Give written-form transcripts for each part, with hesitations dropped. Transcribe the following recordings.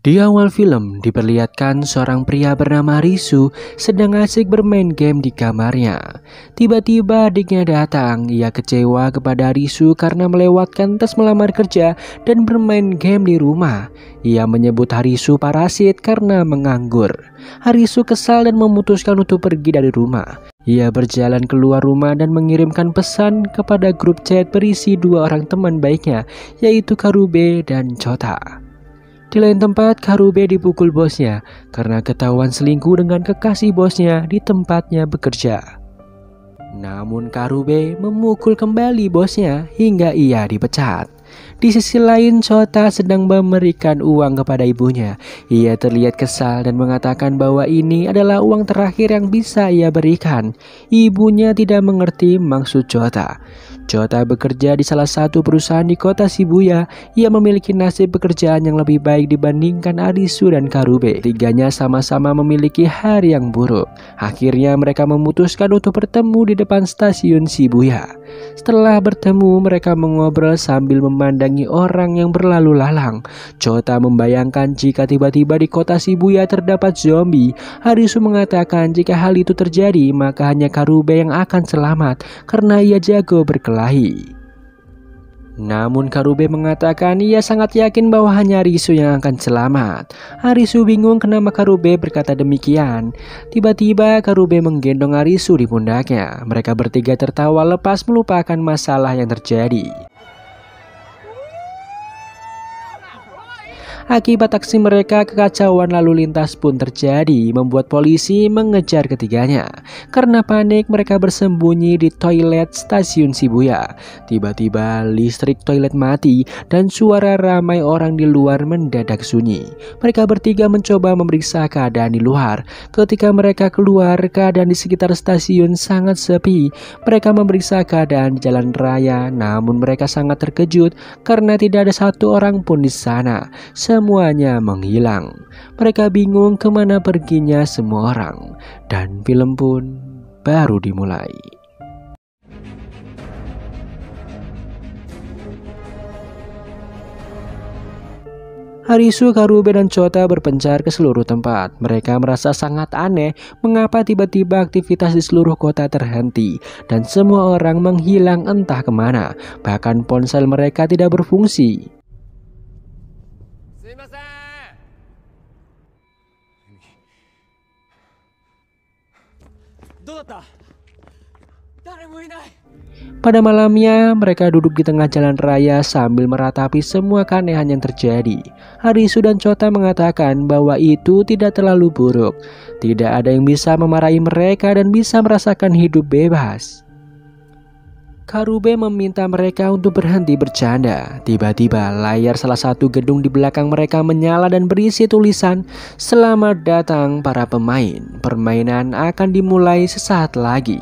Di awal film diperlihatkan seorang pria bernama Risu sedang asik bermain game di kamarnya. Tiba-tiba adiknya datang. Ia kecewa kepada Risu karena melewatkan tes melamar kerja dan bermain game di rumah. Ia menyebut Harisu parasit karena menganggur. Harisu kesal dan memutuskan untuk pergi dari rumah. Ia berjalan keluar rumah dan mengirimkan pesan kepada grup chat berisi dua orang teman baiknya, yaitu Karube dan Chota. Di lain tempat, Karube dipukul bosnya karena ketahuan selingkuh dengan kekasih bosnya di tempatnya bekerja. Namun Karube memukul kembali bosnya hingga ia dipecat. Di sisi lain, Chota sedang memberikan uang kepada ibunya. Ia terlihat kesal dan mengatakan bahwa ini adalah uang terakhir yang bisa ia berikan. Ibunya tidak mengerti maksud Chota. Chota bekerja di salah satu perusahaan di kota Shibuya. Ia memiliki nasib pekerjaan yang lebih baik dibandingkan Harisu dan Karube. Tiganya sama-sama memiliki hari yang buruk. Akhirnya mereka memutuskan untuk bertemu di depan stasiun Shibuya. Setelah bertemu, mereka mengobrol sambil memandangi orang yang berlalu lalang. Chota membayangkan jika tiba-tiba di kota Shibuya terdapat zombie. Harisu mengatakan jika hal itu terjadi, maka hanya Karube yang akan selamat karena ia jago berkelahi. Namun Karube mengatakan ia sangat yakin bahwa hanya Harisu yang akan selamat. Harisu bingung kenapa Karube berkata demikian. Tiba-tiba Karube menggendong Harisu di pundaknya. Mereka bertiga tertawa lepas melupakan masalah yang terjadi. Akibat aksi mereka, kekacauan lalu lintas pun terjadi, membuat polisi mengejar ketiganya. Karena panik, mereka bersembunyi di toilet stasiun Shibuya. Tiba-tiba listrik toilet mati dan suara ramai orang di luar mendadak sunyi. Mereka bertiga mencoba memeriksa keadaan di luar. Ketika mereka keluar, keadaan di sekitar stasiun sangat sepi. Mereka memeriksa keadaan di jalan raya, namun mereka sangat terkejut karena tidak ada satu orang pun di sana. Semuanya menghilang. Mereka bingung kemana perginya semua orang. Dan film pun baru dimulai. Harisu, Karube, dan Chota berpencar ke seluruh tempat. Mereka merasa sangat aneh mengapa tiba-tiba aktivitas di seluruh kota terhenti dan semua orang menghilang entah kemana. Bahkan ponsel mereka tidak berfungsi. Pada malamnya, mereka duduk di tengah jalan raya sambil meratapi semua keanehan yang terjadi. Harisu dan Chota mengatakan bahwa itu tidak terlalu buruk. Tidak ada yang bisa memarahi mereka dan bisa merasakan hidup bebas. Karube meminta mereka untuk berhenti bercanda. Tiba-tiba layar salah satu gedung di belakang mereka menyala dan berisi tulisan, "Selamat datang para pemain. Permainan akan dimulai sesaat lagi."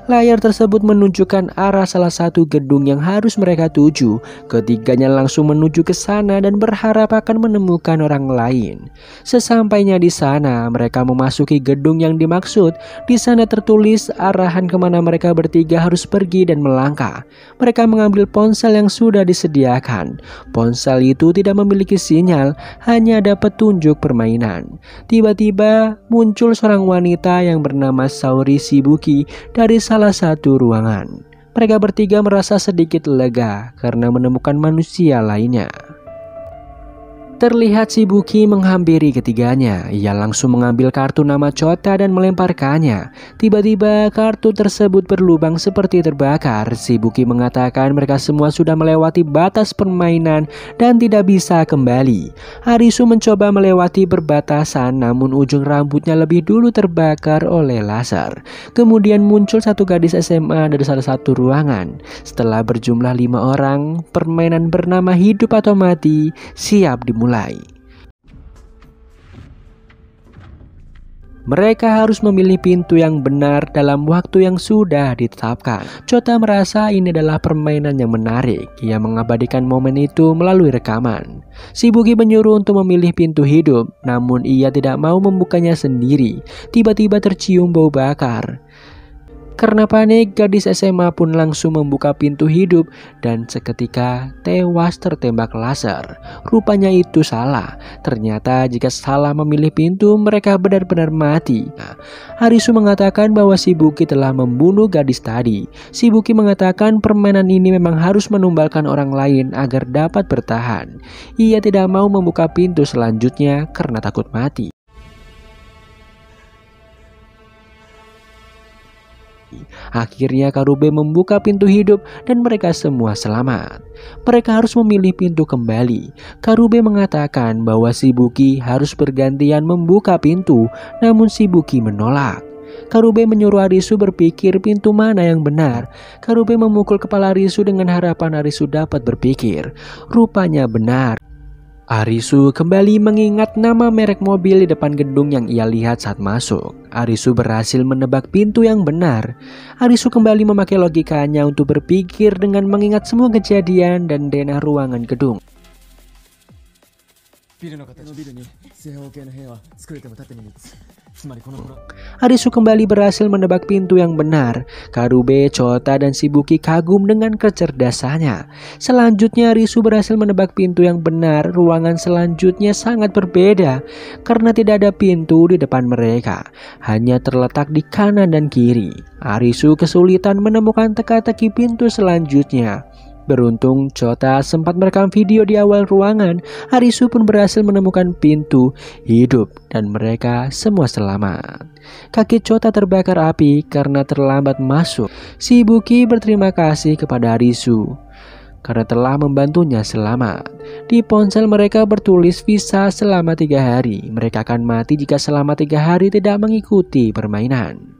Layar tersebut menunjukkan arah salah satu gedung yang harus mereka tuju. Ketiganya langsung menuju ke sana dan berharap akan menemukan orang lain. Sesampainya di sana, mereka memasuki gedung yang dimaksud. Di sana tertulis arahan kemana mereka bertiga harus pergi dan melangkah. Mereka mengambil ponsel yang sudah disediakan. Ponsel itu tidak memiliki sinyal, hanya ada petunjuk permainan. Tiba-tiba muncul seorang wanita yang bernama Saori Shibuki dari salah satu ruangan. Mereka bertiga merasa sedikit lega karena menemukan manusia lainnya. Terlihat Shibuki menghampiri ketiganya. Ia langsung mengambil kartu nama Chota dan melemparkannya. Tiba-tiba kartu tersebut berlubang seperti terbakar. Shibuki mengatakan mereka semua sudah melewati batas permainan dan tidak bisa kembali. Harisu mencoba melewati perbatasan, namun ujung rambutnya lebih dulu terbakar oleh laser. Kemudian muncul satu gadis SMA dari salah satu ruangan. Setelah berjumlah 5 orang, permainan bernama hidup atau mati siap dimulai. Mereka harus memilih pintu yang benar dalam waktu yang sudah ditetapkan. Chota merasa ini adalah permainan yang menarik. Ia mengabadikan momen itu melalui rekaman. Shibuki menyuruh untuk memilih pintu hidup, namun ia tidak mau membukanya sendiri. Tiba-tiba tercium bau bakar. Karena panik, gadis SMA pun langsung membuka pintu hidup dan seketika tewas tertembak laser. Rupanya itu salah. Ternyata jika salah memilih pintu, mereka benar-benar mati. Arisu mengatakan bahwa Shibuki telah membunuh gadis tadi. Shibuki mengatakan permainan ini memang harus menumbalkan orang lain agar dapat bertahan. Ia tidak mau membuka pintu selanjutnya karena takut mati. Akhirnya Karube membuka pintu hidup dan mereka semua selamat. Mereka harus memilih pintu kembali. Karube mengatakan bahwa Shibuki harus bergantian membuka pintu, namun Shibuki menolak. Karube menyuruh Arisu berpikir pintu mana yang benar. Karube memukul kepala Arisu dengan harapan Arisu dapat berpikir. Rupanya benar. Arisu kembali mengingat nama merek mobil di depan gedung yang ia lihat saat masuk. Arisu berhasil menebak pintu yang benar. Arisu kembali memakai logikanya untuk berpikir dengan mengingat semua kejadian dan denah ruangan gedung. Arisu kembali berhasil menebak pintu yang benar. Karube, Chota, dan Shibuki kagum dengan kecerdasannya. Selanjutnya Arisu berhasil menebak pintu yang benar. Ruangan selanjutnya sangat berbeda karena tidak ada pintu di depan mereka, hanya terletak di kanan dan kiri. Arisu kesulitan menemukan teka-teki pintu selanjutnya. Beruntung Chota sempat merekam video di awal ruangan. Arisu pun berhasil menemukan pintu hidup dan mereka semua selamat. Kaki Chota terbakar api karena terlambat masuk. Shibuki berterima kasih kepada Arisu karena telah membantunya selamat. Di ponsel mereka bertulis visa selama 3 hari. Mereka akan mati jika selama 3 hari tidak mengikuti permainan.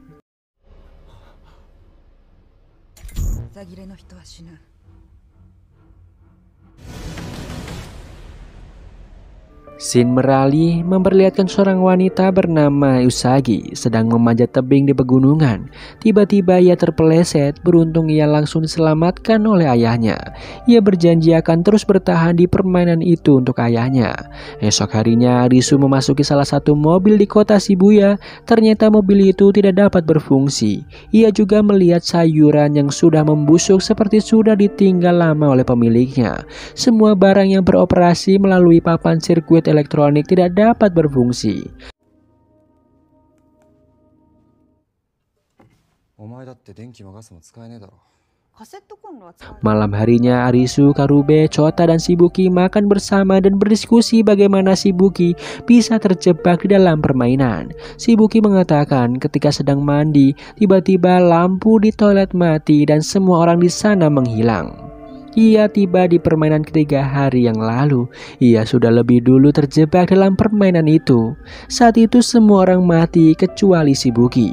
Scene beralih memperlihatkan seorang wanita bernama Usagi sedang memanjat tebing di pegunungan. Tiba-tiba ia terpeleset, beruntung ia langsung diselamatkan oleh ayahnya. Ia berjanji akan terus bertahan di permainan itu untuk ayahnya. Esok harinya Arisu memasuki salah satu mobil di kota Shibuya. Ternyata mobil itu tidak dapat berfungsi. Ia juga melihat sayuran yang sudah membusuk seperti sudah ditinggal lama oleh pemiliknya. Semua barang yang beroperasi melalui papan sirkuit elektronik tidak dapat berfungsi. Malam harinya Arisu, Karube, Chota, dan Shibuki makan bersama dan berdiskusi bagaimana Shibuki bisa terjebak di dalam permainan. Shibuki mengatakan ketika sedang mandi, tiba-tiba lampu di toilet mati dan semua orang di sana menghilang. Ia tiba di permainan 3 hari yang lalu. Ia sudah lebih dulu terjebak dalam permainan itu. Saat itu semua orang mati kecuali Shibuki.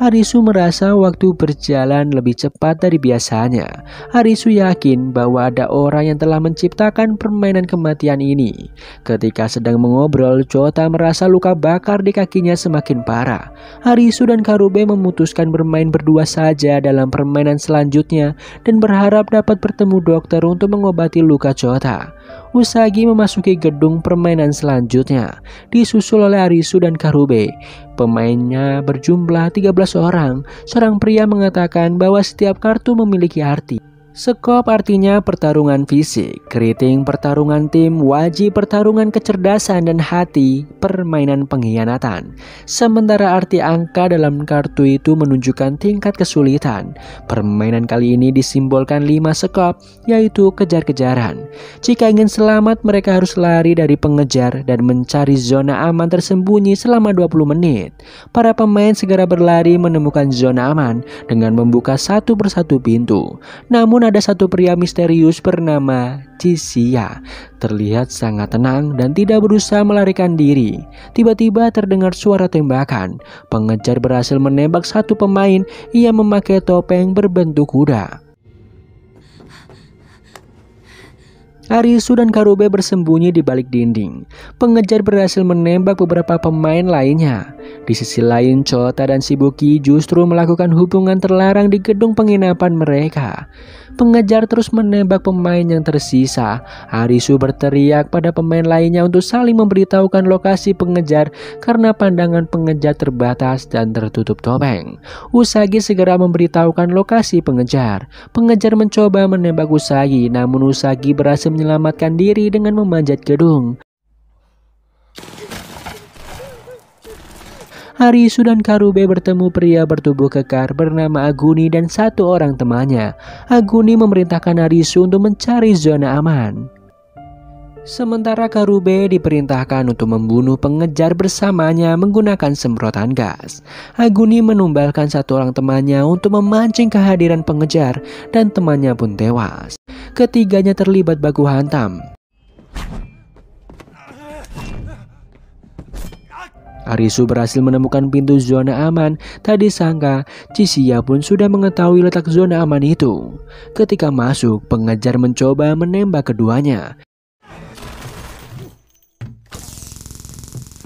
Arisu merasa waktu berjalan lebih cepat dari biasanya. Arisu yakin bahwa ada orang yang telah menciptakan permainan kematian ini. Ketika sedang mengobrol, Chota merasa luka bakar di kakinya semakin parah. Arisu dan Karube memutuskan bermain berdua saja dalam permainan selanjutnya dan berharap dapat bertemu dokter untuk mengobati luka Chota. Usagi memasuki gedung permainan selanjutnya, disusul oleh Arisu dan Karube. Pemainnya berjumlah 13 orang. Seorang pria mengatakan bahwa setiap kartu memiliki arti. Skop artinya pertarungan fisik, keriting pertarungan tim, waji pertarungan kecerdasan dan hati permainan pengkhianatan. Sementara arti angka dalam kartu itu menunjukkan tingkat kesulitan. Permainan kali ini disimbolkan 5 skop, yaitu kejar-kejaran. Jika ingin selamat, mereka harus lari dari pengejar dan mencari zona aman tersembunyi selama 20 menit. Para pemain segera berlari menemukan zona aman dengan membuka satu persatu pintu. Namun ada satu pria misterius bernama Chishia. Terlihat sangat tenang dan tidak berusaha melarikan diri. Tiba-tiba terdengar suara tembakan. Pengejar berhasil menembak satu pemain. Ia memakai topeng berbentuk kuda. Arisu dan Karube bersembunyi di balik dinding. Pengejar berhasil menembak beberapa pemain lainnya. Di sisi lain, Chota dan Shibuki justru melakukan hubungan terlarang di gedung penginapan mereka. Pengejar terus menembak pemain yang tersisa. Arisu berteriak pada pemain lainnya untuk saling memberitahukan lokasi pengejar karena pandangan pengejar terbatas dan tertutup topeng. Usagi segera memberitahukan lokasi pengejar. Pengejar mencoba menembak Usagi, namun Usagi berhasil menyelamatkan diri dengan memanjat gedung. Arisu dan Karube bertemu pria bertubuh kekar bernama Aguni dan satu orang temannya. Aguni memerintahkan Arisu untuk mencari zona aman. Sementara Karube diperintahkan untuk membunuh pengejar bersamanya menggunakan semprotan gas. Aguni menumbalkan satu orang temannya untuk memancing kehadiran pengejar dan temannya pun tewas. Ketiganya terlibat baku hantam. Arisu berhasil menemukan pintu zona aman. Tak disangka, Chiziya pun sudah mengetahui letak zona aman itu. Ketika masuk, pengejar mencoba menembak keduanya.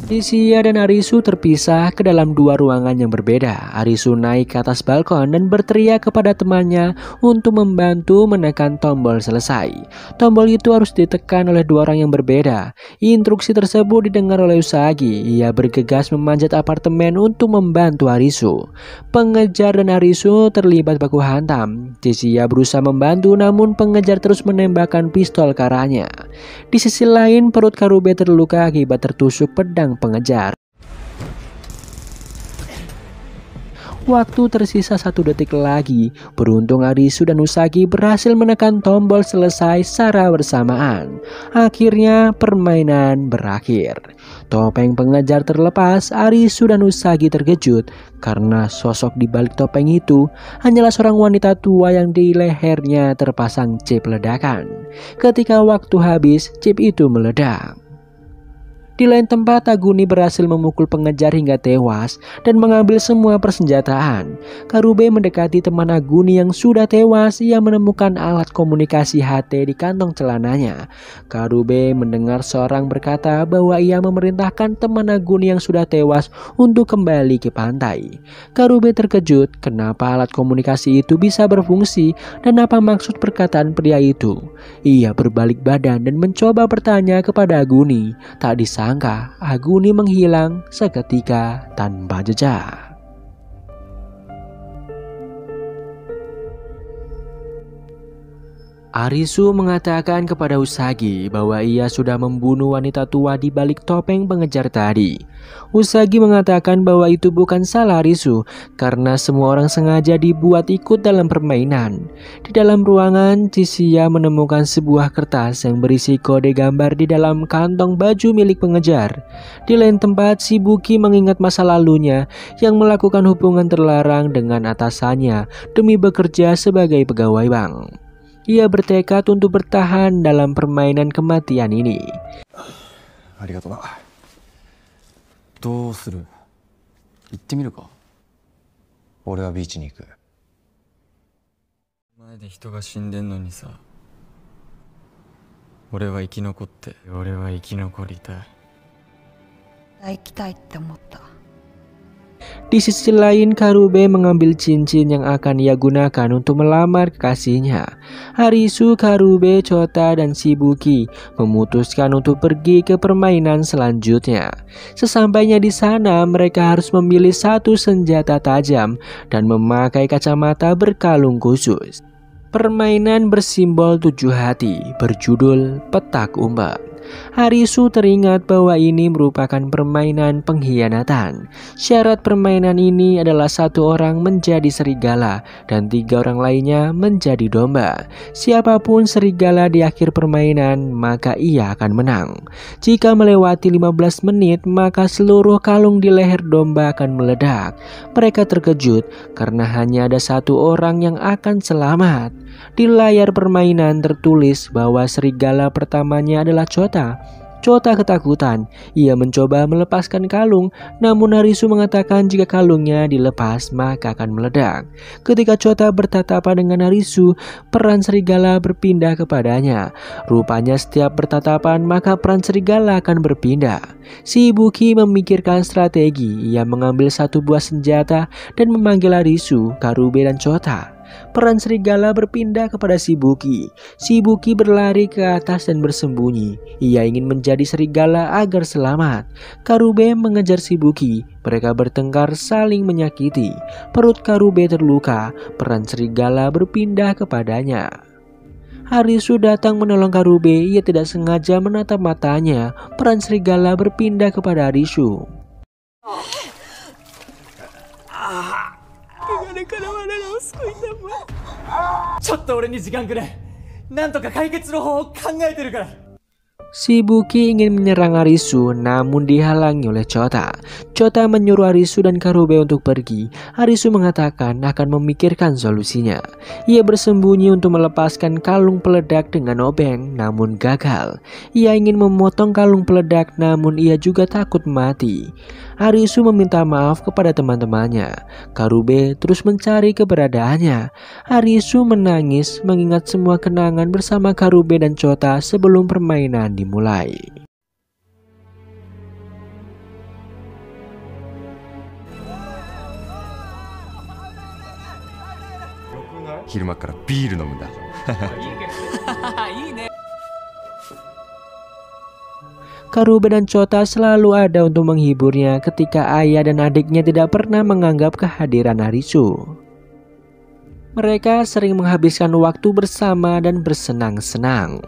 Chiziya dan Arisu terpisah ke dalam dua ruangan yang berbeda. Arisu naik ke atas balkon dan berteriak kepada temannya untuk membantu menekan tombol selesai. Tombol itu harus ditekan oleh dua orang yang berbeda. Instruksi tersebut didengar oleh Usagi. Ia bergegas memanjat apartemen untuk membantu Arisu. Pengejar dan Arisu terlibat baku hantam. Chiziya berusaha membantu, namun pengejar terus menembakkan pistol ke arahnya. Di sisi lain, perut Karube terluka akibat tertusuk pedang pengejar. Waktu tersisa 1 detik lagi. Beruntung Arisu dan Usagi berhasil menekan tombol selesai secara bersamaan. Akhirnya permainan berakhir. Topeng pengejar terlepas. Arisu dan Usagi terkejut karena sosok di balik topeng itu hanyalah seorang wanita tua yang di lehernya terpasang chip ledakan. Ketika waktu habis, chip itu meledak. Di lain tempat, Aguni berhasil memukul pengejar hingga tewas dan mengambil semua persenjataan. Karube mendekati teman Aguni yang sudah tewas. Ia menemukan alat komunikasi HT di kantong celananya. Karube mendengar seorang berkata bahwa ia memerintahkan teman Aguni yang sudah tewas untuk kembali ke pantai. Karube terkejut kenapa alat komunikasi itu bisa berfungsi dan apa maksud perkataan pria itu. Ia berbalik badan dan mencoba bertanya kepada Aguni. Tak disangka Aguni menghilang seketika tanpa jejak. Arisu mengatakan kepada Usagi bahwa ia sudah membunuh wanita tua di balik topeng pengejar tadi. Usagi mengatakan bahwa itu bukan salah Arisu karena semua orang sengaja dibuat ikut dalam permainan. Di dalam ruangan, Chiziya menemukan sebuah kertas yang berisi kode gambar di dalam kantong baju milik pengejar. Di lain tempat, Shibuki mengingat masa lalunya yang melakukan hubungan terlarang dengan atasannya demi bekerja sebagai pegawai bank. Ia bertekad untuk bertahan dalam permainan kematian ini. Arigatou na. Dou suru? Itte miru ka? Ore wa biichi ni iku. Mae de hito ga shinden no ni sa. Ore wa ikinokotte, ore wa ikinokoritai. Ikitai tte omotta. Di sisi lain, Karube mengambil cincin yang akan ia gunakan untuk melamar kekasihnya. Arisu, Karube, Chota, dan Shibuki memutuskan untuk pergi ke permainan selanjutnya. Sesampainya di sana, mereka harus memilih satu senjata tajam dan memakai kacamata berkalung khusus. Permainan bersimbol 7 hati berjudul Petak Umpet. Arisu teringat bahwa ini merupakan permainan pengkhianatan. Syarat permainan ini adalah 1 orang menjadi serigala dan 3 orang lainnya menjadi domba. Siapapun serigala di akhir permainan, maka ia akan menang. Jika melewati 15 menit, maka seluruh kalung di leher domba akan meledak. Mereka terkejut karena hanya ada 1 orang yang akan selamat. Di layar permainan tertulis bahwa serigala pertamanya adalah Chota. Chota ketakutan. Ia mencoba melepaskan kalung, namun Harisu mengatakan jika kalungnya dilepas maka akan meledak. Ketika Chota bertatapan dengan Harisu, peran serigala berpindah kepadanya. Rupanya setiap bertatapan maka peran serigala akan berpindah. Si Ibuki memikirkan strategi. Ia mengambil satu buah senjata dan memanggil Harisu, Karube dan Chota. Peran serigala berpindah kepada Shibuki. Shibuki berlari ke atas dan bersembunyi. Ia ingin menjadi serigala agar selamat. Karube mengejar Shibuki. Mereka bertengkar saling menyakiti. Perut Karube terluka. Peran serigala berpindah kepadanya. Harisu datang menolong Karube. Ia tidak sengaja menatap matanya. Peran serigala berpindah kepada Harisu. ちょっと俺に時間くれ。なんとか解決の方を考えてるから。 Shibuki ingin menyerang Harisu namun dihalangi oleh Chota. Chota menyuruh Harisu dan Karube untuk pergi. Harisu mengatakan akan memikirkan solusinya. Ia bersembunyi untuk melepaskan kalung peledak dengan obeng namun gagal. Ia ingin memotong kalung peledak namun ia juga takut mati. Harisu meminta maaf kepada teman-temannya. Karube terus mencari keberadaannya. Harisu menangis mengingat semua kenangan bersama Karube dan Chota sebelum permainan dimulai. Karube dan Chota selalu ada untuk menghiburnya ketika ayah dan adiknya tidak pernah menganggap kehadiran Harisu. Mereka sering menghabiskan waktu bersama dan bersenang-senang.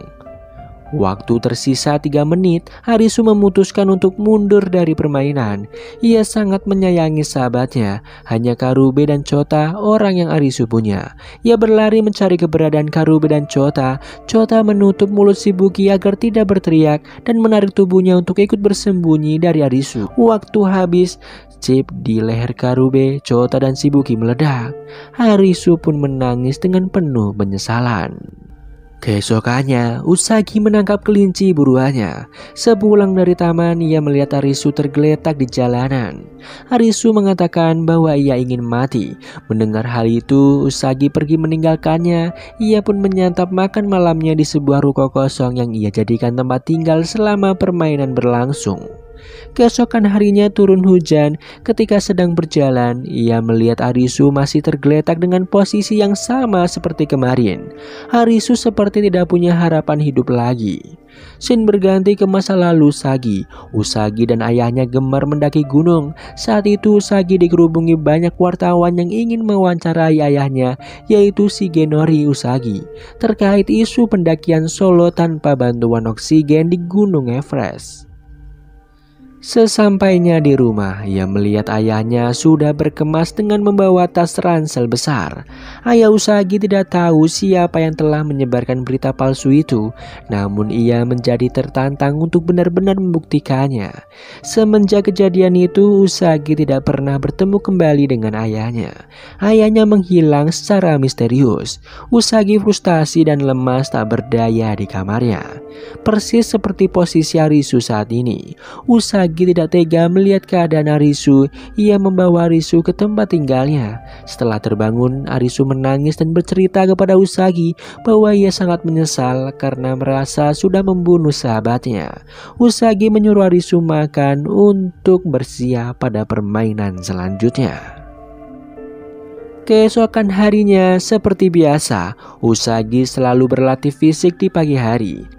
Waktu tersisa 3 menit, Harisu memutuskan untuk mundur dari permainan. Ia sangat menyayangi sahabatnya. Hanya Karube dan Chota orang yang Harisu punya. Ia berlari mencari keberadaan Karube dan Chota. Chota menutup mulut Shibuki agar tidak berteriak dan menarik tubuhnya untuk ikut bersembunyi dari Harisu. Waktu habis, chip di leher Karube, Chota dan Shibuki meledak. Harisu pun menangis dengan penuh penyesalan. Keesokannya, Usagi menangkap kelinci buruannya. Sepulang dari taman, ia melihat Harisu tergeletak di jalanan. Harisu mengatakan bahwa ia ingin mati. Mendengar hal itu, Usagi pergi meninggalkannya. Ia pun menyantap makan malamnya di sebuah ruko kosong yang ia jadikan tempat tinggal selama permainan berlangsung. Keesokan harinya turun hujan. Ketika sedang berjalan, ia melihat Harisu masih tergeletak dengan posisi yang sama seperti kemarin. Harisu seperti tidak punya harapan hidup lagi. Scene berganti ke masa lalu Usagi. Usagi dan ayahnya gemar mendaki gunung. Saat itu Usagi dikerubungi banyak wartawan yang ingin mewawancarai ayahnya, yaitu Shigenori Usagi, terkait isu pendakian solo tanpa bantuan oksigen di Gunung Everest. Sesampainya di rumah, ia melihat ayahnya sudah berkemas dengan membawa tas ransel besar. Ayah Usagi tidak tahu siapa yang telah menyebarkan berita palsu itu, namun ia menjadi tertantang untuk benar-benar membuktikannya. Semenjak kejadian itu, Usagi tidak pernah bertemu kembali dengan ayahnya. Ayahnya menghilang secara misterius. Usagi frustasi dan lemas tak berdaya di kamarnya. Persis seperti posisi Harisu saat ini. Usagi tidak tega melihat keadaan Harisu. Ia membawa Harisu ke tempat tinggalnya. Setelah terbangun, Harisu menangis dan bercerita kepada Usagi bahwa ia sangat menyesal karena merasa sudah membunuh sahabatnya. Usagi menyuruh Harisu makan untuk bersiap pada permainan selanjutnya. Keesokan harinya, seperti biasa, Usagi selalu berlatih fisik di pagi hari.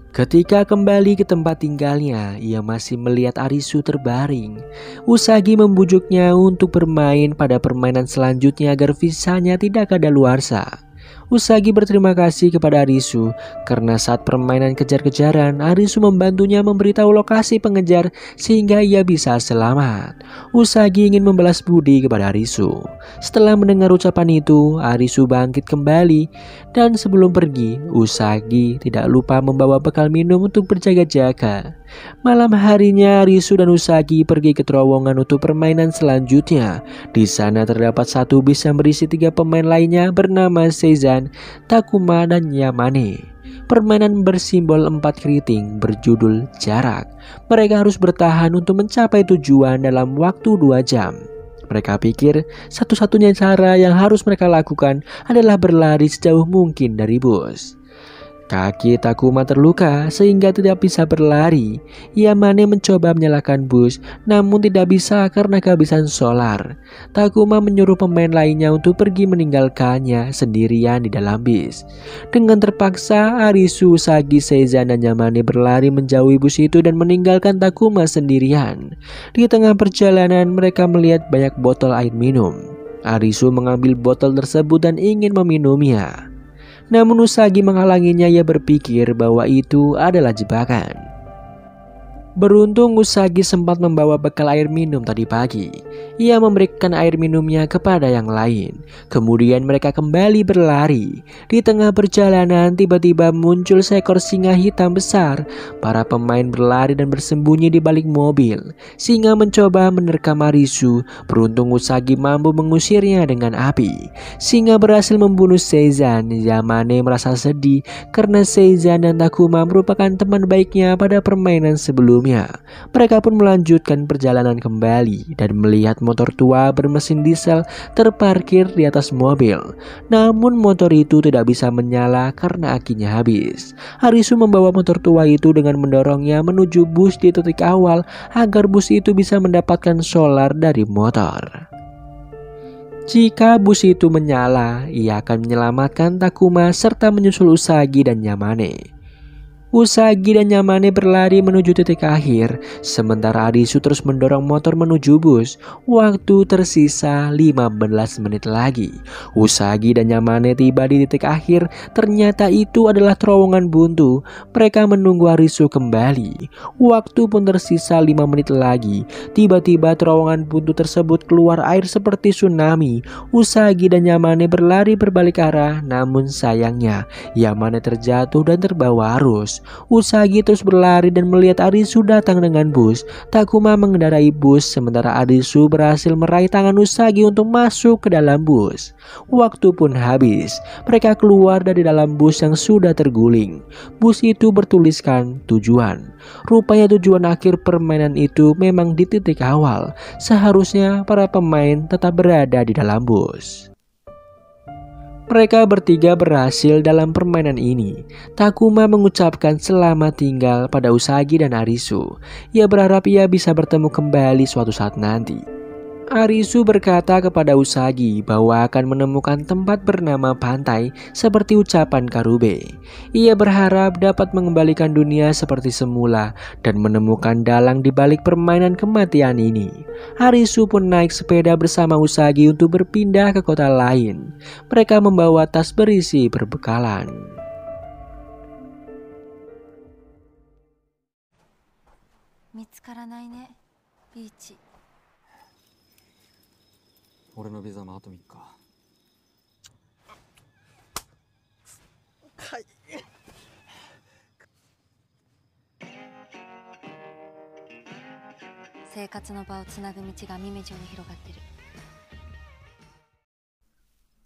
Ketika kembali ke tempat tinggalnya, ia masih melihat Harisu terbaring. Usagi membujuknya untuk bermain pada permainan selanjutnya agar visanya tidak kadaluarsa. Usagi berterima kasih kepada Harisu karena saat permainan kejar-kejaran, Harisu membantunya memberitahu lokasi pengejar sehingga ia bisa selamat. Usagi ingin membalas budi kepada Harisu. Setelah mendengar ucapan itu, Harisu bangkit kembali dan sebelum pergi, Usagi tidak lupa membawa bekal minum untuk berjaga-jaga. Malam harinya, Harisu dan Usagi pergi ke terowongan untuk permainan selanjutnya. Di sana terdapat satu bis yang berisi 3 pemain lainnya bernama Seizan, Takuma, dan Yamane. permainan bersimbol 4 keriting berjudul jarak. Mereka harus bertahan untuk mencapai tujuan dalam waktu 2 jam. Mereka pikir satu-satunya cara yang harus mereka lakukan adalah berlari sejauh mungkin dari bus. Kaki Takuma terluka sehingga tidak bisa berlari. Yamane mencoba menyalakan bus namun tidak bisa karena kehabisan solar. Takuma menyuruh pemain lainnya untuk pergi meninggalkannya sendirian di dalam bis. Dengan terpaksa Arisu, Usagi, Seizan, dan Yamane berlari menjauhi bus itu dan meninggalkan Takuma sendirian. Di tengah perjalanan mereka melihat banyak botol air minum. Arisu mengambil botol tersebut dan ingin meminumnya. Namun Usagi menghalanginya. Ia berpikir bahwa itu adalah jebakan. Beruntung Usagi sempat membawa bekal air minum tadi pagi. Ia memberikan air minumnya kepada yang lain. Kemudian mereka kembali berlari. Di tengah perjalanan tiba-tiba muncul seekor singa hitam besar. Para pemain berlari dan bersembunyi di balik mobil. Singa mencoba menerkam Arisu. Beruntung Usagi mampu mengusirnya dengan api. Singa berhasil membunuh Seizan. Yamane merasa sedih karena Seizan dan Takuma merupakan teman baiknya pada permainan sebelumnya. Mereka pun melanjutkan perjalanan kembali dan melihat motor tua bermesin diesel terparkir di atas mobil. Namun motor itu tidak bisa menyala karena akinya habis. Arisu membawa motor tua itu dengan mendorongnya menuju bus di titik awal agar bus itu bisa mendapatkan solar dari motor. Jika bus itu menyala, ia akan menyelamatkan Takuma serta menyusul Usagi dan Yamane. Usagi dan Yamane berlari menuju titik akhir, sementara Arisu terus mendorong motor menuju bus. Waktu tersisa 15 menit lagi. Usagi dan Yamane tiba di titik akhir, ternyata itu adalah terowongan buntu. Mereka menunggu Arisu kembali. Waktu pun tersisa 5 menit lagi. Tiba-tiba terowongan buntu tersebut keluar air seperti tsunami. Usagi dan Yamane berlari berbalik arah, namun sayangnya Yamane terjatuh dan terbawa arus. Usagi terus berlari dan melihat Arisu datang dengan bus. Takuma mengendarai bus sementara Arisu berhasil meraih tangan Usagi untuk masuk ke dalam bus. Waktu pun habis. Mereka keluar dari dalam bus yang sudah terguling. Bus itu bertuliskan tujuan. Rupanya tujuan akhir permainan itu memang di titik awal. Seharusnya para pemain tetap berada di dalam bus. Mereka bertiga berhasil dalam permainan ini. Takuma mengucapkan selamat tinggal pada Usagi dan Arisu. Ia berharap ia bisa bertemu kembali suatu saat nanti. Arisu berkata kepada Usagi bahwa akan menemukan tempat bernama pantai seperti ucapan Karube. Ia berharap dapat mengembalikan dunia seperti semula dan menemukan dalang di balik permainan kematian ini. Arisu pun naik sepeda bersama Usagi untuk berpindah ke kota lain. Mereka membawa tas berisi perbekalan. Mitsukaranai ne, Peach. 俺のビザもあと3日。生活の場をつなぐ道が網目状に広がってる。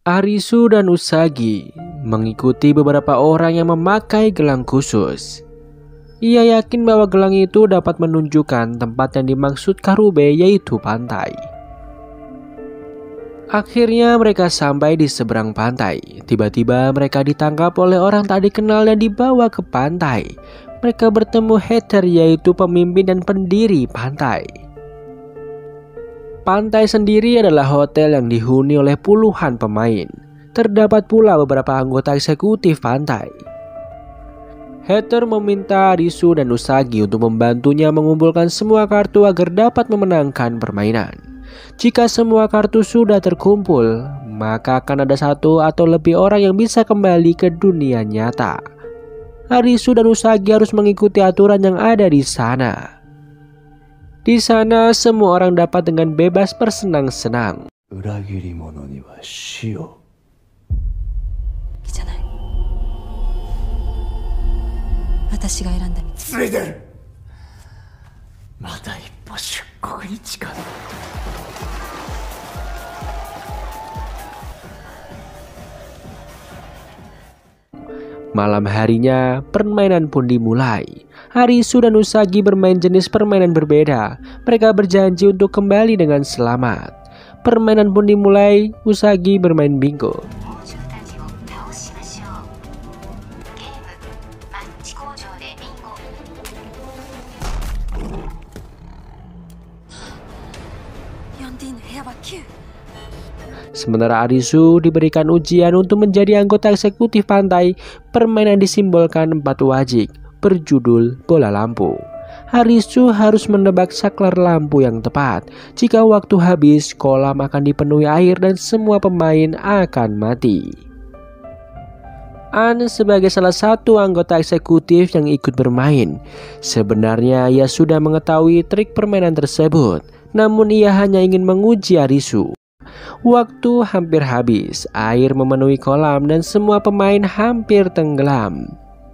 Arisu dan Usagi mengikuti beberapa orang yang memakai gelang khusus. Ia yakin bahwa gelang itu dapat menunjukkan tempat yang dimaksud Karube, yaitu pantai. Akhirnya mereka sampai di seberang pantai. Tiba-tiba mereka ditangkap oleh orang tak dikenal dan dibawa ke pantai. Mereka bertemu Heather, yaitu pemimpin dan pendiri pantai. Pantai sendiri adalah hotel yang dihuni oleh puluhan pemain. Terdapat pula beberapa anggota eksekutif pantai. Heather meminta Arisu dan Usagi untuk membantunya mengumpulkan semua kartu agar dapat memenangkan permainan. Jika semua kartu sudah terkumpul, maka akan ada satu atau lebih orang yang bisa kembali ke dunia nyata. Arisu dan Usagi harus mengikuti aturan yang ada di sana. Di sana semua orang dapat dengan bebas bersenang-senang. Malam harinya, permainan pun dimulai. Arisu dan Usagi bermain jenis permainan berbeda. Mereka berjanji untuk kembali dengan selamat. Permainan pun dimulai, Usagi bermain bingo. Sementara Arisu diberikan ujian untuk menjadi anggota eksekutif pantai. Permainan disimbolkan 4 wajik berjudul bola lampu. Arisu harus menebak saklar lampu yang tepat. Jika waktu habis, kolam akan dipenuhi air dan semua pemain akan mati. An sebagai salah satu anggota eksekutif yang ikut bermain. Sebenarnya ia sudah mengetahui trik permainan tersebut, namun ia hanya ingin menguji Arisu. Waktu hampir habis, air memenuhi kolam dan semua pemain hampir tenggelam.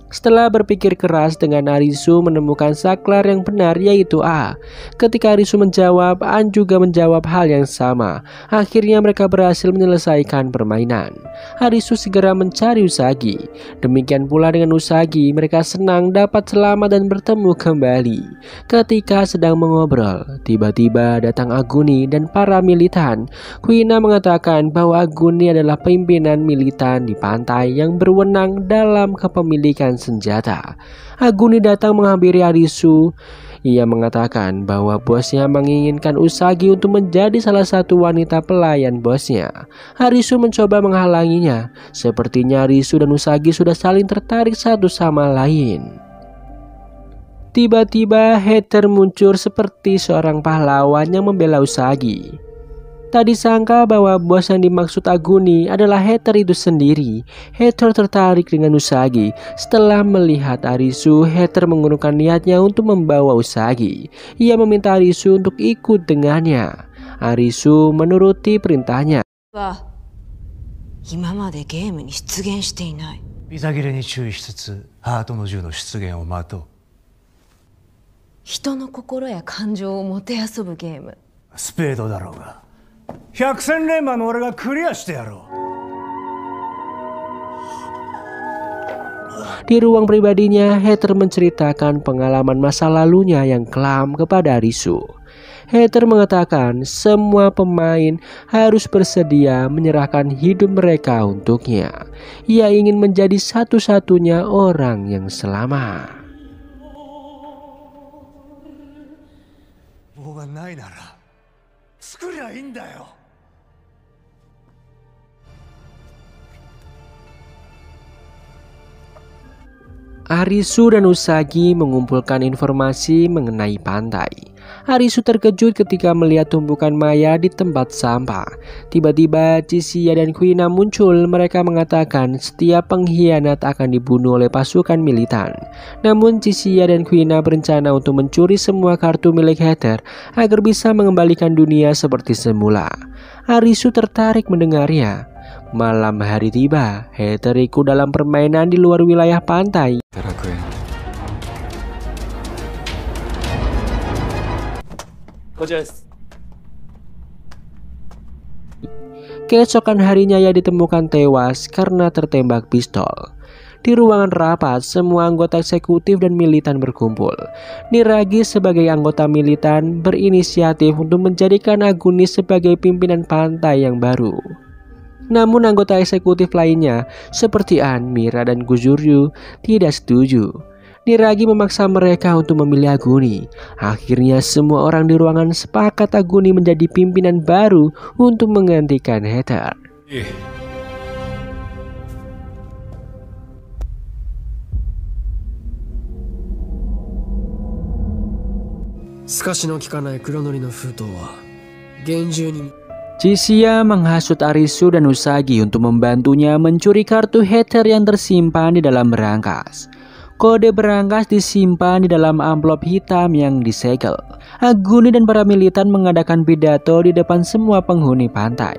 Setelah berpikir keras dengan Arisu menemukan saklar yang benar, yaitu A. Ketika Arisu menjawab, An juga menjawab hal yang sama. Akhirnya mereka berhasil menyelesaikan permainan. Arisu segera mencari Usagi. Demikian pula dengan Usagi, mereka senang dapat selamat dan bertemu kembali. Ketika sedang mengobrol, tiba-tiba datang Aguni dan para militan. Kuina mengatakan bahwa Aguni adalah pimpinan militan di pantai yang berwenang dalam kepemilikan senjata. Aguni datang menghampiri Arisu. Ia mengatakan bahwa bosnya menginginkan Usagi untuk menjadi salah satu wanita pelayan bosnya. Arisu mencoba menghalanginya. Sepertinya Arisu dan Usagi sudah saling tertarik satu sama lain. Tiba-tiba Heather muncul seperti seorang pahlawan yang membela Usagi. Tak disangka bahwa bos yang dimaksud Aguni adalah Heather itu sendiri. Heather tertarik dengan Usagi. Setelah melihat Arisu, Heather mengurungkan niatnya untuk membawa Usagi. Ia meminta Arisu untuk ikut dengannya. Arisu menuruti perintahnya. 今までゲームに出現していない。ビザ切れに注意しつつハートの銃の出現を待とう。人の心や感情をもてあそぶゲーム。スペードだろうが百戦錬磨の俺がクリアしてやろう。 Di ruang pribadinya, Heather menceritakan pengalaman masa lalunya yang kelam kepada Arisu. Heather mengatakan semua pemain harus bersedia menyerahkan hidup mereka untuknya. Ia ingin menjadi satu-satunya orang yang selamat. Arisu dan Usagi mengumpulkan informasi mengenai pantai. Arisu terkejut ketika melihat tumpukan maya di tempat sampah. Tiba-tiba Chisiya dan Kuina muncul. Mereka mengatakan setiap pengkhianat akan dibunuh oleh pasukan militan. Namun Chisiya dan Kuina berencana untuk mencuri semua kartu milik Heather agar bisa mengembalikan dunia seperti semula. Arisu tertarik mendengarnya. Malam hari tiba, Heather ikut dalam permainan di luar wilayah pantai. Keesokan harinya ia ditemukan tewas karena tertembak pistol. Di ruangan rapat, semua anggota eksekutif dan militan berkumpul. Niragi sebagai anggota militan berinisiatif untuk menjadikan Aguni sebagai pimpinan pantai yang baru. Namun anggota eksekutif lainnya seperti An, Mira, dan Guzuryu tidak setuju. Niragi memaksa mereka untuk memilih Aguni. Akhirnya semua orang di ruangan sepakat Aguni menjadi pimpinan baru untuk menggantikan Heather. Chisiya menghasut Arisu dan Usagi untuk membantunya mencuri kartu Heather yang tersimpan di dalam berangkas. Kode berangkas disimpan di dalam amplop hitam yang disegel. Aguni dan para militan mengadakan pidato di depan semua penghuni pantai.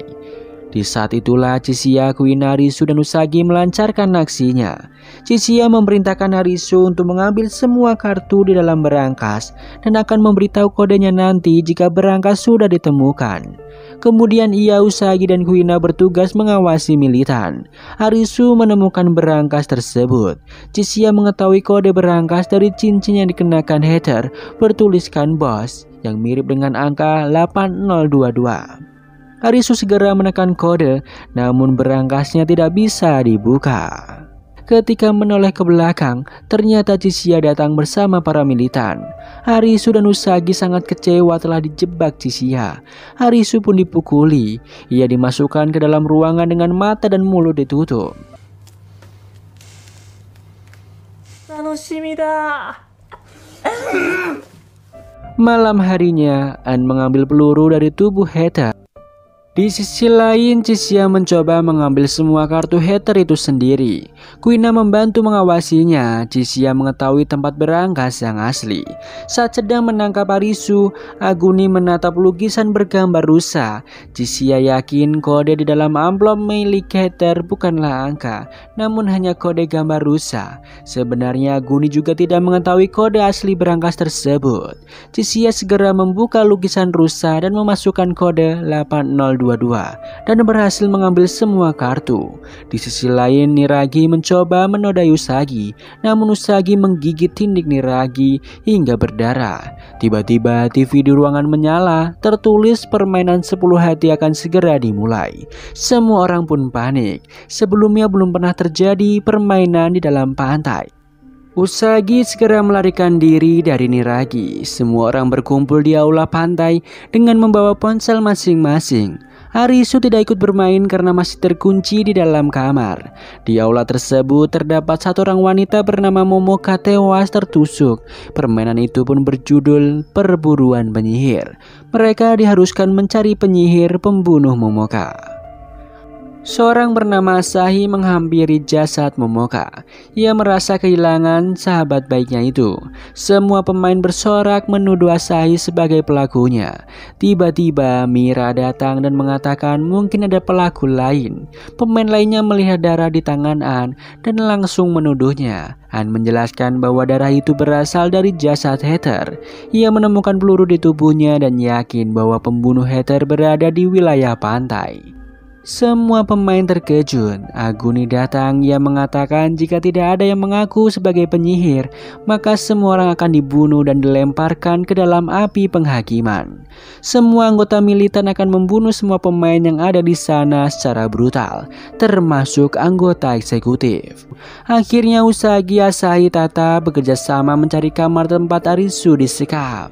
Di saat itulah Chisiya, Kuina, Arisu, dan Usagi melancarkan aksinya. Chisiya memerintahkan Arisu untuk mengambil semua kartu di dalam berangkas dan akan memberitahu kodenya nanti jika berangkas sudah ditemukan. Kemudian Usagi dan Kuina bertugas mengawasi militan. Arisu menemukan berangkas tersebut. Chisiya mengetahui kode berangkas dari cincin yang dikenakan Heather bertuliskan BOSS yang mirip dengan angka 8022. Arisu segera menekan kode, namun berangkasnya tidak bisa dibuka. Ketika menoleh ke belakang, ternyata Chisiya datang bersama para militan. Arisu dan Usagi sangat kecewa telah dijebak Chisiya. Arisu pun dipukuli. Ia dimasukkan ke dalam ruangan dengan mata dan mulut ditutup. Malam harinya, An mengambil peluru dari tubuh Heather. Di sisi lain, Chisiya mencoba mengambil semua kartu Heather itu sendiri. Kuina membantu mengawasinya. Chisiya mengetahui tempat berangkas yang asli. Saat sedang menangkap Arisu, Aguni menatap lukisan bergambar rusa. Chisiya yakin kode di dalam amplop milik Heather bukanlah angka, namun hanya kode gambar rusa. Sebenarnya Aguni juga tidak mengetahui kode asli berangkas tersebut. Chisiya segera membuka lukisan rusa dan memasukkan kode 8022 dan berhasil mengambil semua kartu. Di sisi lain, Niragi mencoba menodai Usagi, namun Usagi menggigit tindik Niragi hingga berdarah. Tiba-tiba TV di ruangan menyala, tertulis permainan 10 hati akan segera dimulai. Semua orang pun panik. Sebelumnya belum pernah terjadi permainan di dalam pantai. Usagi segera melarikan diri dari Niragi. Semua orang berkumpul di aula pantai dengan membawa ponsel masing-masing. Arisu tidak ikut bermain karena masih terkunci di dalam kamar. Di aula tersebut terdapat satu orang wanita bernama Momoka tewas tertusuk. Permainan itu pun berjudul Perburuan Penyihir. Mereka diharuskan mencari penyihir pembunuh Momoka. Seorang bernama Asahi menghampiri jasad Momoka. Ia merasa kehilangan sahabat baiknya itu. Semua pemain bersorak menuduh Asahi sebagai pelakunya. Tiba-tiba Mira datang dan mengatakan mungkin ada pelaku lain. Pemain lainnya melihat darah di tangan An dan langsung menuduhnya. An menjelaskan bahwa darah itu berasal dari jasad Heather. Ia menemukan peluru di tubuhnya dan yakin bahwa pembunuh Heather berada di wilayah pantai. Semua pemain terkejut. Aguni datang. Ia mengatakan jika tidak ada yang mengaku sebagai penyihir, maka semua orang akan dibunuh dan dilemparkan ke dalam api penghakiman. Semua anggota militan akan membunuh semua pemain yang ada di sana secara brutal, termasuk anggota eksekutif. Akhirnya Usagi, Asahi, Tata bekerja sama mencari kamar tempat Arisu disekap.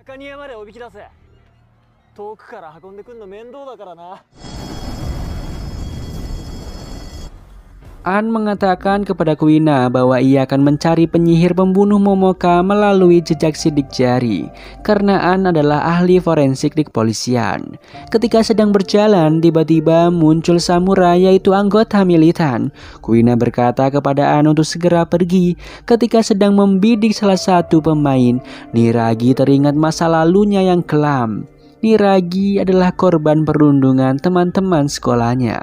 中庭までおびき出せ。遠くから運んでくんの面倒だからな。An mengatakan kepada Kuina bahwa ia akan mencari penyihir pembunuh Momoka melalui jejak sidik jari, karena An adalah ahli forensik di kepolisian. Ketika sedang berjalan, tiba-tiba muncul samurai, yaitu anggota militan. Kuina berkata kepada An untuk segera pergi. Ketika sedang membidik salah satu pemain, Niragi teringat masa lalunya yang kelam. Niragi adalah korban perundungan teman-teman sekolahnya.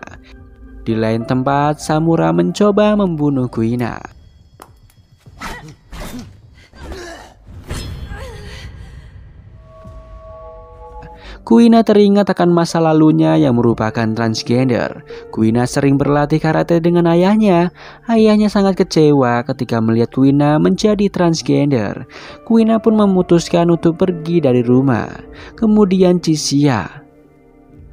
Di lain tempat, Samura mencoba membunuh Kuina. Kuina teringat akan masa lalunya yang merupakan transgender. Kuina sering berlatih karate dengan ayahnya. Ayahnya sangat kecewa ketika melihat Kuina menjadi transgender. Kuina pun memutuskan untuk pergi dari rumah. Kemudian Chisiya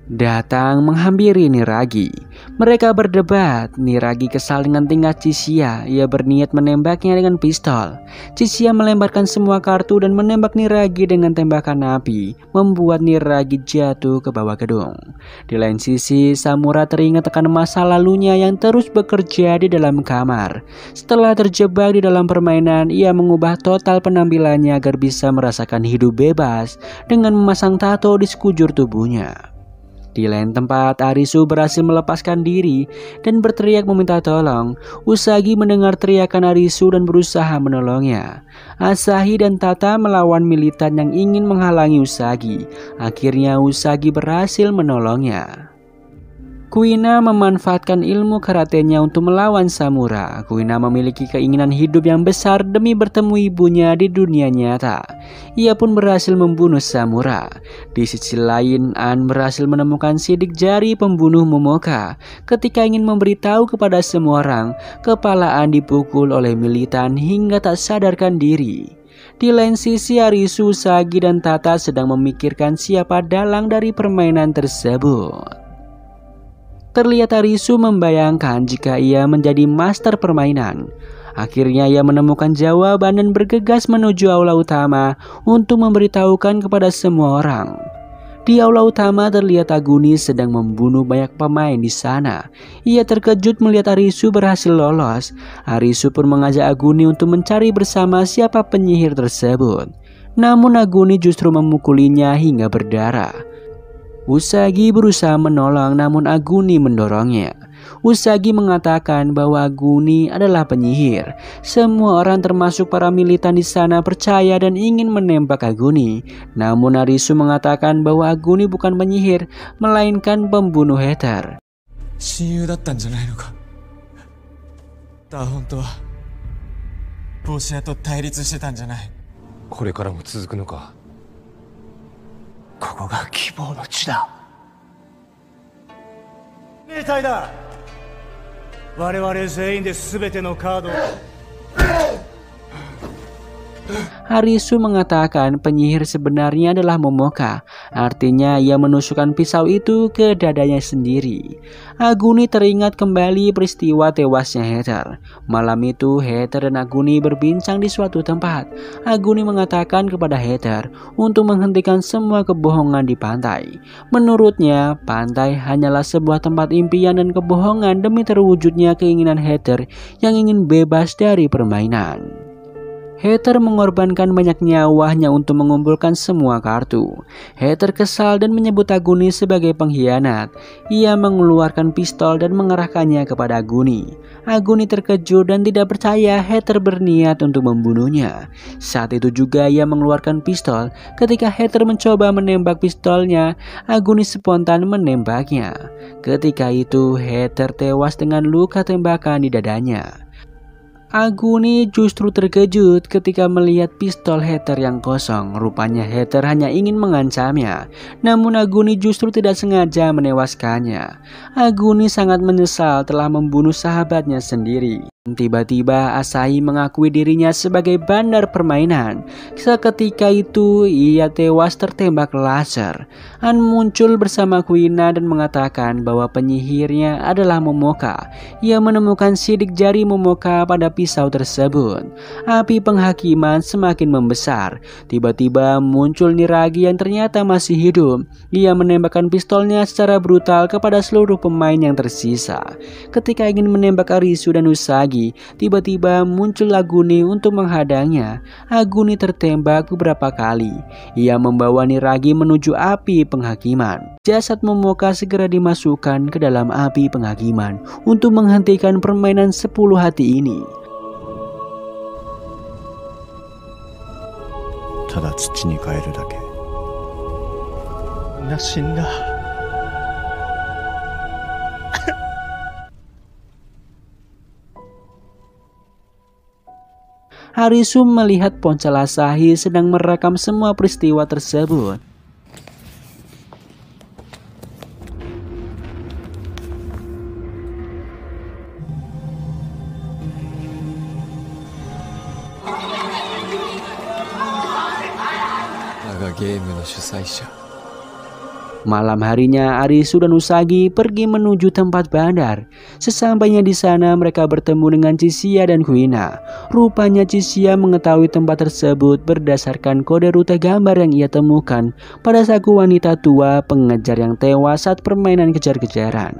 datang menghampiri Niragi. Mereka berdebat. Niragi kesal dengan tingkah Chisiya. Ia berniat menembaknya dengan pistol. Chisiya melemparkan semua kartu dan menembak Niragi dengan tembakan api, membuat Niragi jatuh ke bawah gedung. Di lain sisi, Samura teringat akan masa lalunya yang terus bekerja di dalam kamar. Setelah terjebak di dalam permainan, ia mengubah total penampilannya agar bisa merasakan hidup bebas dengan memasang tato di sekujur tubuhnya. Di lain tempat, Arisu berhasil melepaskan diri dan berteriak meminta tolong. Usagi mendengar teriakan Arisu dan berusaha menolongnya. Asahi dan Tata melawan militan yang ingin menghalangi Usagi. Akhirnya Usagi berhasil menolongnya. Kuina memanfaatkan ilmu karatenya untuk melawan Samura. Kuina memiliki keinginan hidup yang besar demi bertemu ibunya di dunia nyata. Ia pun berhasil membunuh Samura. Di sisi lain, An berhasil menemukan sidik jari pembunuh Momoka. Ketika ingin memberitahu kepada semua orang, kepala An dipukul oleh militan hingga tak sadarkan diri. Di lain sisi, Arisu, Usagi, dan Tata sedang memikirkan siapa dalang dari permainan tersebut. Terlihat Arisu membayangkan jika ia menjadi master permainan. Akhirnya ia menemukan jawaban dan bergegas menuju aula utama untuk memberitahukan kepada semua orang. Di aula utama terlihat Aguni sedang membunuh banyak pemain di sana. Ia terkejut melihat Arisu berhasil lolos. Arisu pun mengajak Aguni untuk mencari bersama siapa penyihir tersebut. Namun Aguni justru memukulinya hingga berdarah. Usagi berusaha menolong namun Aguni mendorongnya. Usagi mengatakan bahwa Aguni adalah penyihir. Semua orang termasuk para militan di sana percaya dan ingin menembak Aguni. Namun Arisu mengatakan bahwa Aguni bukan penyihir, melainkan pembunuh Heather. 親友だったんじゃないのか。だ、本当は帽子屋と対立してたんじゃない。これからも続くのか。ここが希望の地だ。命題だ。我々全員で全てのカードを。Arisu mengatakan penyihir sebenarnya adalah Momoka. Artinya ia menusukkan pisau itu ke dadanya sendiri. Aguni teringat kembali peristiwa tewasnya Heather. Malam itu Heather dan Aguni berbincang di suatu tempat. Aguni mengatakan kepada Heather untuk menghentikan semua kebohongan di pantai. Menurutnya, pantai hanyalah sebuah tempat impian dan kebohongan demi terwujudnya keinginan Heather yang ingin bebas dari permainan. Heather mengorbankan banyak nyawanya untuk mengumpulkan semua kartu. Heather kesal dan menyebut Aguni sebagai pengkhianat. Ia mengeluarkan pistol dan mengarahkannya kepada Aguni. Aguni terkejut dan tidak percaya Heather berniat untuk membunuhnya. Saat itu juga ia mengeluarkan pistol. Ketika Heather mencoba menembak pistolnya, Aguni spontan menembaknya. Ketika itu Heather tewas dengan luka tembakan di dadanya. Aguni justru terkejut ketika melihat pistol Heather yang kosong. Rupanya Heather hanya ingin mengancamnya. Namun Aguni justru tidak sengaja menewaskannya. Aguni sangat menyesal telah membunuh sahabatnya sendiri. Tiba-tiba Asahi mengakui dirinya sebagai bandar permainan. Seketika itu ia tewas tertembak laser. An muncul bersama Kuina dan mengatakan bahwa penyihirnya adalah Momoka. Ia menemukan sidik jari Momoka pada pisau tersebut. Api penghakiman semakin membesar. Tiba-tiba muncul Niragi yang ternyata masih hidup. Ia menembakkan pistolnya secara brutal kepada seluruh pemain yang tersisa. Ketika ingin menembak Arisu dan Usagi, tiba-tiba muncul Aguni untuk menghadangnya. Aguni tertembak beberapa kali. Ia membawa Niragi menuju api penghakiman. Jasad Momoka segera dimasukkan ke dalam api penghakiman untuk menghentikan permainan 10 hati ini. ただ土に変えるだけ。みんな死んだ。 Arisu melihat ponsel Asahi sedang merekam semua peristiwa tersebut. Malam harinya Arisu dan Usagi pergi menuju tempat bandar. Sesampainya di sana mereka bertemu dengan Chishia dan Kuina. Rupanya Chishia mengetahui tempat tersebut berdasarkan kode rute gambar yang ia temukan pada saku wanita tua pengejar yang tewas saat permainan kejar-kejaran.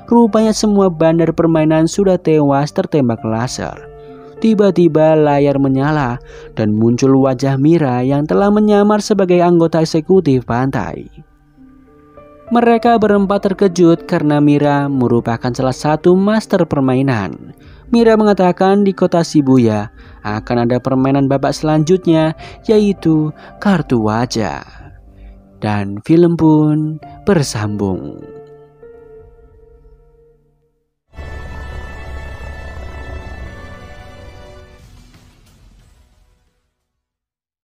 Rupanya semua bandar permainan sudah tewas tertembak laser. Tiba-tiba layar menyala dan muncul wajah Mira yang telah menyamar sebagai anggota eksekutif pantai. Mereka berempat terkejut karena Mira merupakan salah satu master permainan. Mira mengatakan di kota Shibuya akan ada permainan babak selanjutnya, yaitu kartu wajah. Dan film pun bersambung.